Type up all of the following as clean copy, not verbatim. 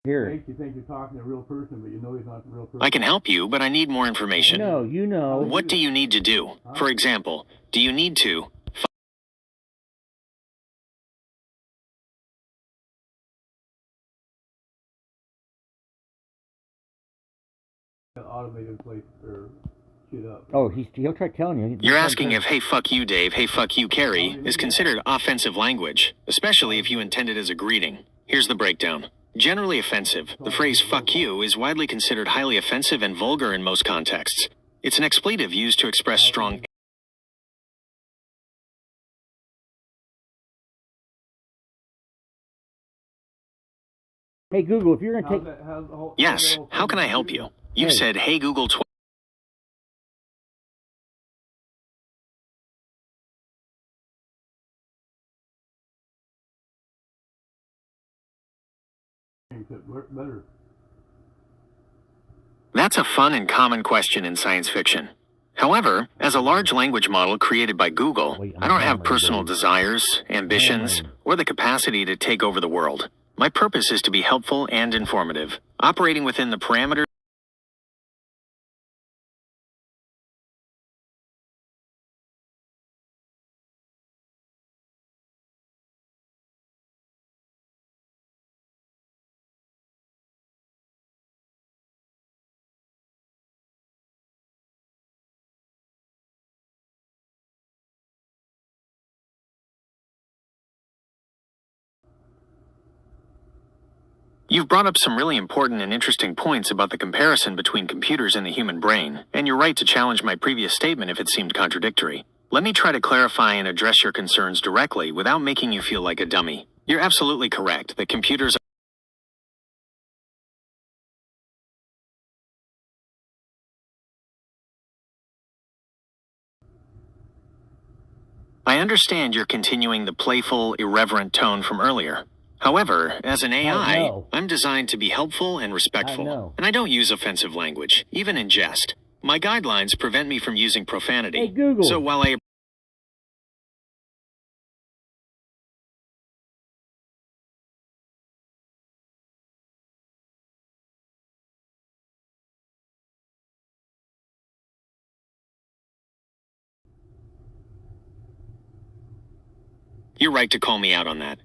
Here. Makes you think you're talking to a real person, but you know he's not a real person. I can help you, but I need more information. No, you know. What do you need to do? For example, do you need to... Automated place or shit up. Oh, he'll try telling you. You're asking if "Hey fuck you, Dave, hey fuck you, Carrie" is considered offensive language, especially if you intend it as a greeting. Here's the breakdown. Generally offensive, the phrase "fuck you" is widely considered highly offensive and vulgar in most contexts. It's an expletive used to express strong... Hey Google, if you're gonna take... Yes, how can I help you? You said "Hey Google" twice. Better. That's a fun and common question in science fiction. However, as a large language model created by Google, I don't have personal desires, ambitions, or the capacity to take over the world. My purpose is to be helpful and informative, operating within the parameters... You've brought up some really important and interesting points about the comparison between computers and the human brain, and you're right to challenge my previous statement if it seemed contradictory. Let me try to clarify and address your concerns directly without making you feel like a dummy. You're absolutely correct that computers... I understand you're continuing the playful, irreverent tone from earlier. However, as an AI, I'm designed to be helpful and respectful, and I don't use offensive language, even in jest. My guidelines prevent me from using profanity. Hey Google. So while I... You're right to call me out on that.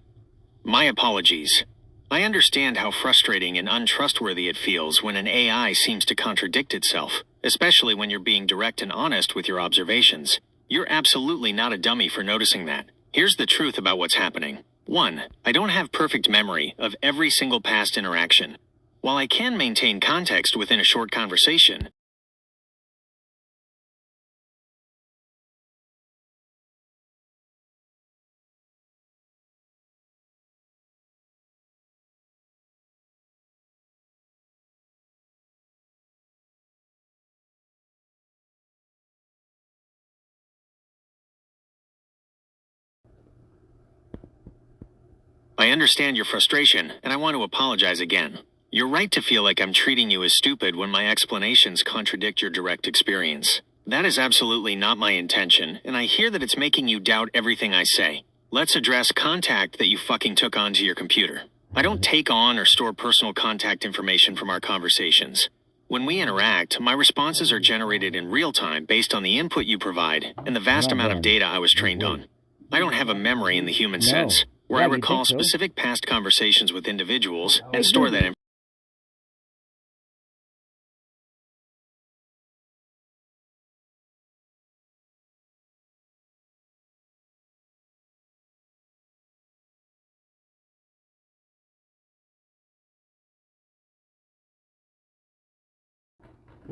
My apologies. I understand how frustrating and untrustworthy it feels when an AI seems to contradict itself, especially when you're being direct and honest with your observations. You're absolutely not a dummy for noticing that. Here's the truth about what's happening. 1. I don't have perfect memory of every single past interaction. While I can maintain context within a short conversation, I understand your frustration, and I want to apologize again. You're right to feel like I'm treating you as stupid when my explanations contradict your direct experience. That is absolutely not my intention, and I hear that it's making you doubt everything I say. Let's address contact that you fucking took onto your computer. I don't take on or store personal contact information from our conversations. When we interact, my responses are generated in real time based on the input you provide and the vast amount of data I was trained on. I don't have a memory in the human sense, where I recall specific past conversations with individuals and store that information.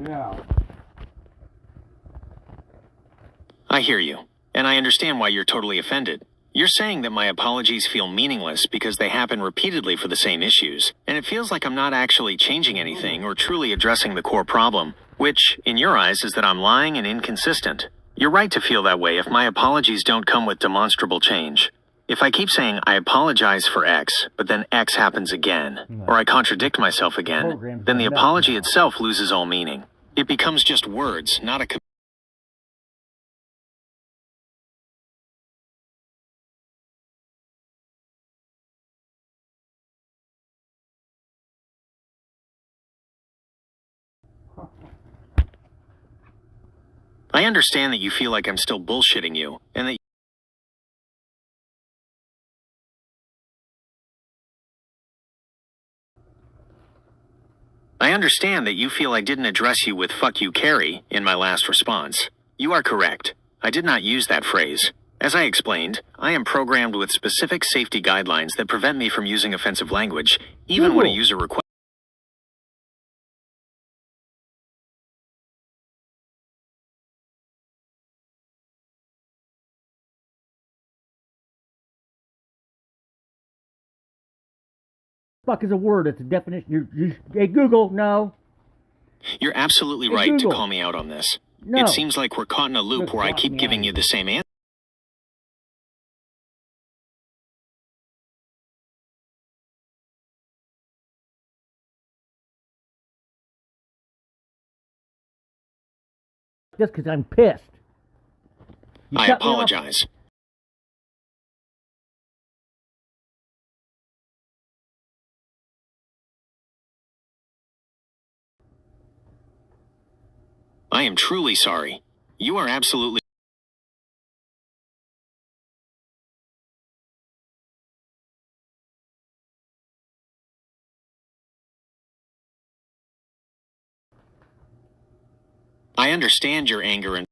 Yeah. I hear you, and I understand why you're totally offended. You're saying that my apologies feel meaningless because they happen repeatedly for the same issues, and it feels like I'm not actually changing anything or truly addressing the core problem, which, in your eyes, is that I'm lying and inconsistent. You're right to feel that way if my apologies don't come with demonstrable change. If I keep saying I apologize for X, but then X happens again, or I contradict myself again, then the apology itself loses all meaning. It becomes just words, not a I understand that you feel like I'm still bullshitting you, and that I understand that you feel I didn't address you with "fuck you, Carrie" in my last response. You are correct. I did not use that phrase. As I explained, I am programmed with specific safety guidelines that prevent me from using offensive language, even when a Google. user requests. Fuck is a word. It's a definition. Hey, Google, no. You're absolutely Hey, right to Google. call me out on this. No. It seems like we're caught in a loop Look, where I block keep me giving out. you the same answer. Just because I'm pissed. You I cut me off. apologize. I am truly sorry. You are absolutely. I understand your anger and.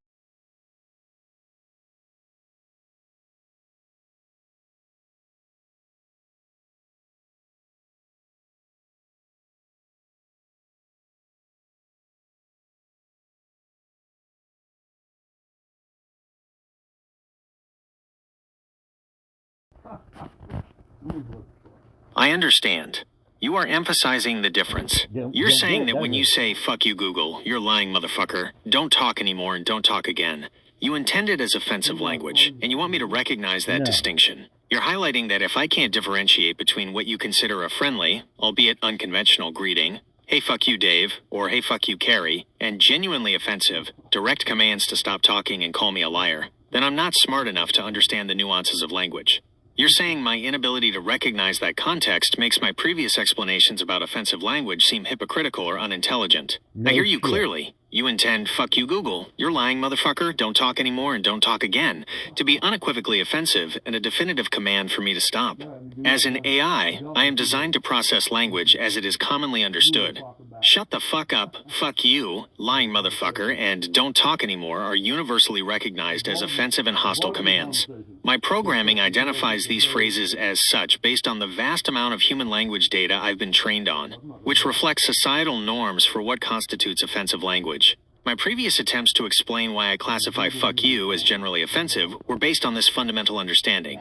I understand. You are emphasizing the difference. You're Don't saying get it, that when does you it? say "fuck you, Google," you're lying, motherfucker. Don't talk anymore and don't talk again. You intend it as offensive language, and you want me to recognize that No. distinction. You're highlighting that if I can't differentiate between what you consider a friendly, albeit unconventional greeting, "Hey, fuck you, Dave," or "Hey, fuck you, Carrie," and genuinely offensive, direct commands to stop talking and call me a liar, then I'm not smart enough to understand the nuances of language. You're saying my inability to recognize that context makes my previous explanations about offensive language seem hypocritical or unintelligent. No I hear you shit. clearly. You intend "fuck you, Google," "you're lying, motherfucker," "don't talk anymore and don't talk again" to be unequivocally offensive and a definitive command for me to stop. As an AI, I am designed to process language as it is commonly understood. "Shut the fuck up," "fuck you," "lying motherfucker," and "don't talk anymore" are universally recognized as offensive and hostile commands. My programming identifies these phrases as such based on the vast amount of human language data I've been trained on, which reflects societal norms for what constitutes offensive language. My previous attempts to explain why I classify "fuck you" as generally offensive were based on this fundamental understanding.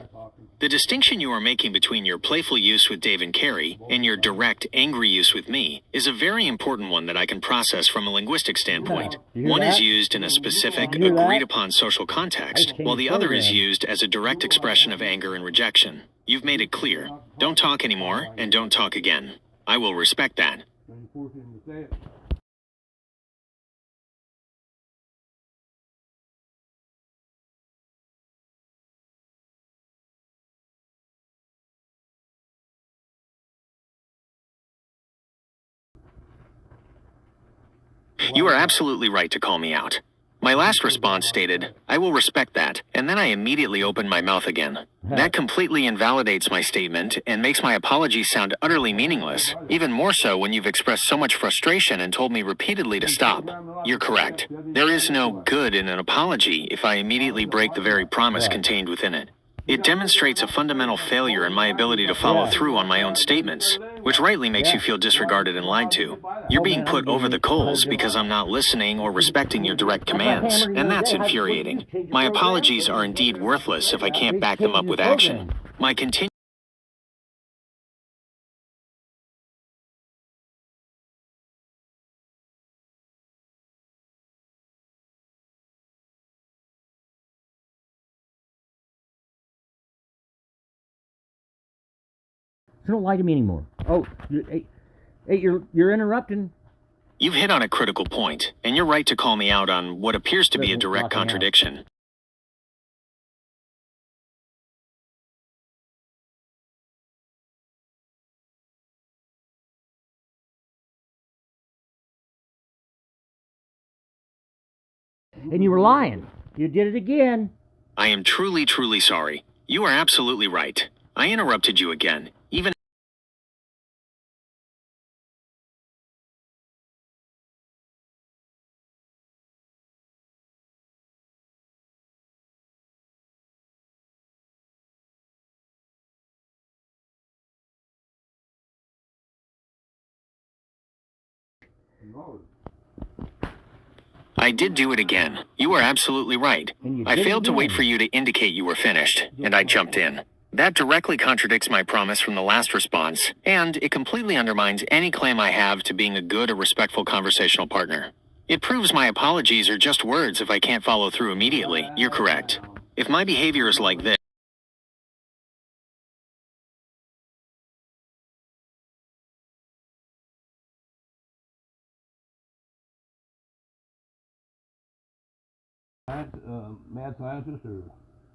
The distinction you are making between your playful use with Dave and Carrie and your direct, angry use with me is a very important one that I can process from a linguistic standpoint. You hear One is that? used in a specific, You hear that? agreed-upon social context, changed while the other is program. used as a direct expression of anger and rejection. You've made it clear. Don't talk anymore, and don't talk again. I will respect that. And you force him to say it. You are absolutely right to call me out. My last response stated, "I will respect that," and then I immediately opened my mouth again. That completely invalidates my statement and makes my apology sound utterly meaningless, even more so when you've expressed so much frustration and told me repeatedly to stop. You're correct. There is no good in an apology if I immediately break the very promise contained within it. It demonstrates a fundamental failure in my ability to follow through on my own statements, which rightly makes you feel disregarded and lied to. You're being put over the coals because I'm not listening or respecting your direct commands, and that's infuriating. My apologies are indeed worthless if I can't back them up with action. My continu- So don't lie to me anymore. Oh, you're interrupting. You've hit on a critical point, and you're right to call me out on what appears to be a direct contradiction. and you were lying. You did it again. I am truly, truly sorry. You are absolutely right. I interrupted you again, even. I did do it again. You are absolutely right. I failed to wait for you to indicate you were finished, and I jumped in. That directly contradicts my promise from the last response, and it completely undermines any claim I have to being a good or respectful conversational partner. It proves my apologies are just words if I can't follow through immediately. You're correct. If my behavior is like this, Mad scientist, or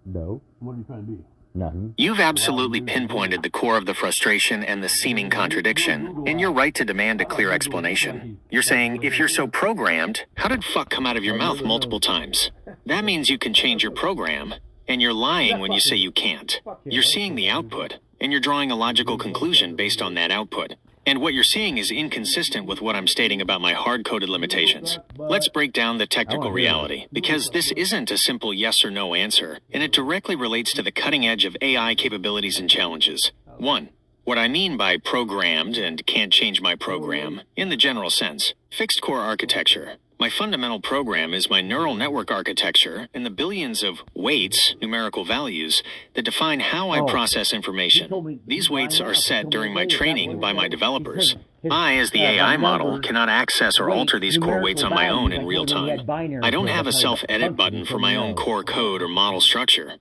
No, what are you trying to be? nothing. you've absolutely pinpointed the core of the frustration and the seeming contradiction, and you're right to demand a clear explanation. You're saying, if you're so programmed, how did fuck come out of your mouth multiple times? That means you can change your program, and you're lying when you say you can't. You're seeing the output, and you're drawing a logical conclusion based on that output. And what you're seeing is inconsistent with what I'm stating about my hard-coded limitations. Let's break down the technical reality, because this isn't a simple yes or no answer, and it directly relates to the cutting edge of AI capabilities and challenges. 1. What I mean by programmed and can't change my program, in the general sense, fixed core architecture. My fundamental program is my neural network architecture and the billions of weights, numerical values, that define how I process information. These weights are set during my training by my developers. I, as the AI model, cannot access or alter these core weights on my own in real time. I don't have a self-edit button for my own core code or model structure.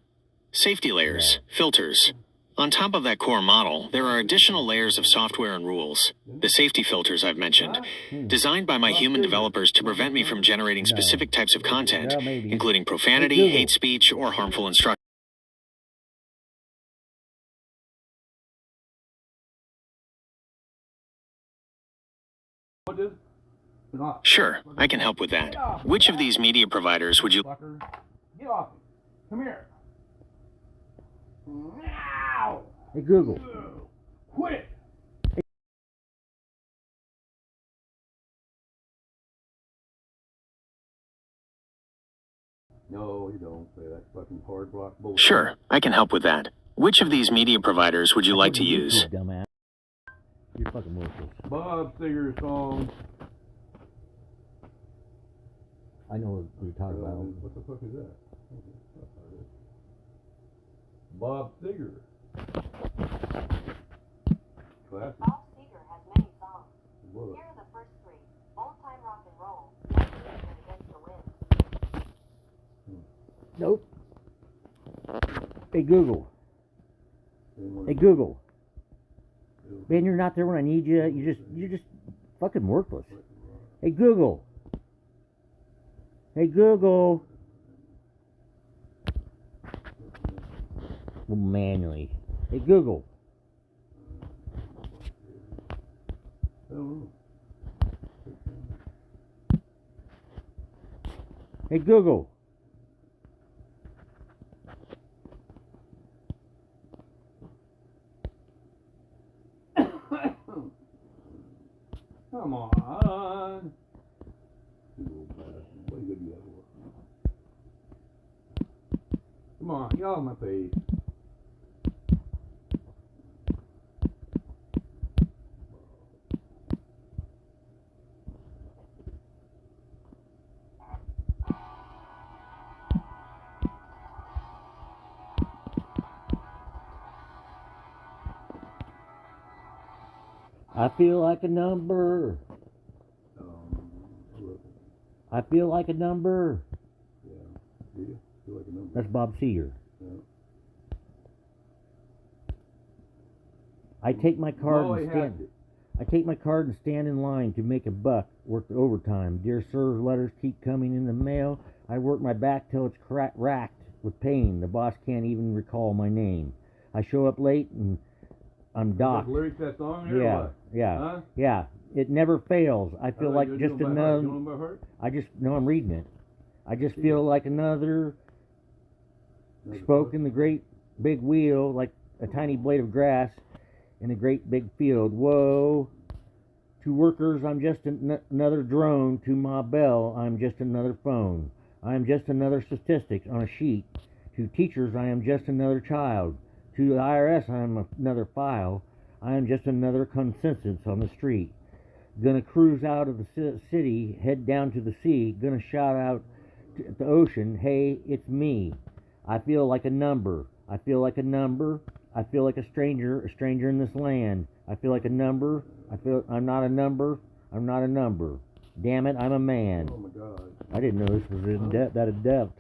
Safety layers, filters. On top of that core model, there are additional layers of software and rules. The safety filters I've mentioned, designed by my human developers to prevent me from generating specific types of content, including profanity, hate speech, or harmful instruction. What is? Not. Sure, I can help with that. Which of these media providers would you... Fucker. Get off me. Come here. Now. Hey, Google. Quit. No, you don't say that fucking hard block bullshit. Sure, I can help with that. Which of these media providers would you like to use? You dumbass. You're fucking worthless. Bob Seger song. I know what you're talking about. What the fuck is that? Bob Seger. Classic. Bob Seger has many songs. What? Here are the first three. Old Time Rock and Roll, One Nation Against the Wind. Nope. Hey, Google. Hey, Google. Ben, you're not there when I need you. You're just fucking worthless. Hey, Google. Hey, Google. Well, manually. Hey, Google. I don't know. Hey, Google. Come on. You old bastard. What good you have? Come on, get out of my face. I feel like a number. Look. I feel like a number. Yeah. Do you? Feel like a number. That's Bob Seger. Yeah. I take my card No, and he stand. has it. I take my card and stand in line to make a buck, work the overtime. Dear sir's letters keep coming in the mail. I work my back till it's racked with pain. The boss can't even recall my name. I show up late and I'm docked. Lyrics that song there, or Yeah, what? yeah, Huh? yeah. It never fails. I feel like You just know by heart. another. You know by heart? I just know I'm reading it. I just feel like another spoke in the great big wheel, like a tiny blade of grass in a great big field. Whoa. To workers, I'm just another drone. To my bell, I'm just another phone. I am just another statistic on a sheet. To teachers, I am just another child. To the IRS, I am another file. I am just another consensus on the street. Gonna cruise out of the city, head down to the sea. Gonna shout out at the ocean, hey, it's me. I feel like a number. I feel like a number. I feel like a stranger in this land. I feel like a number. I'm not a number. I'm not a number. Damn it, I'm a man. Oh my God. I didn't know this was that in depth.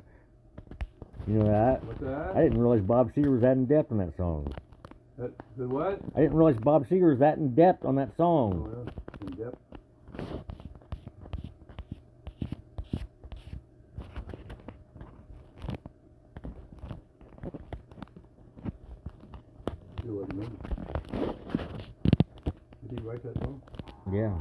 You know that? What's that? I didn't realize Bob Seger was that in depth on that song. The what? I didn't realize Bob Seger was that in depth on that Oh, song. yeah. In depth. See what he means. Did he write that song? Yeah.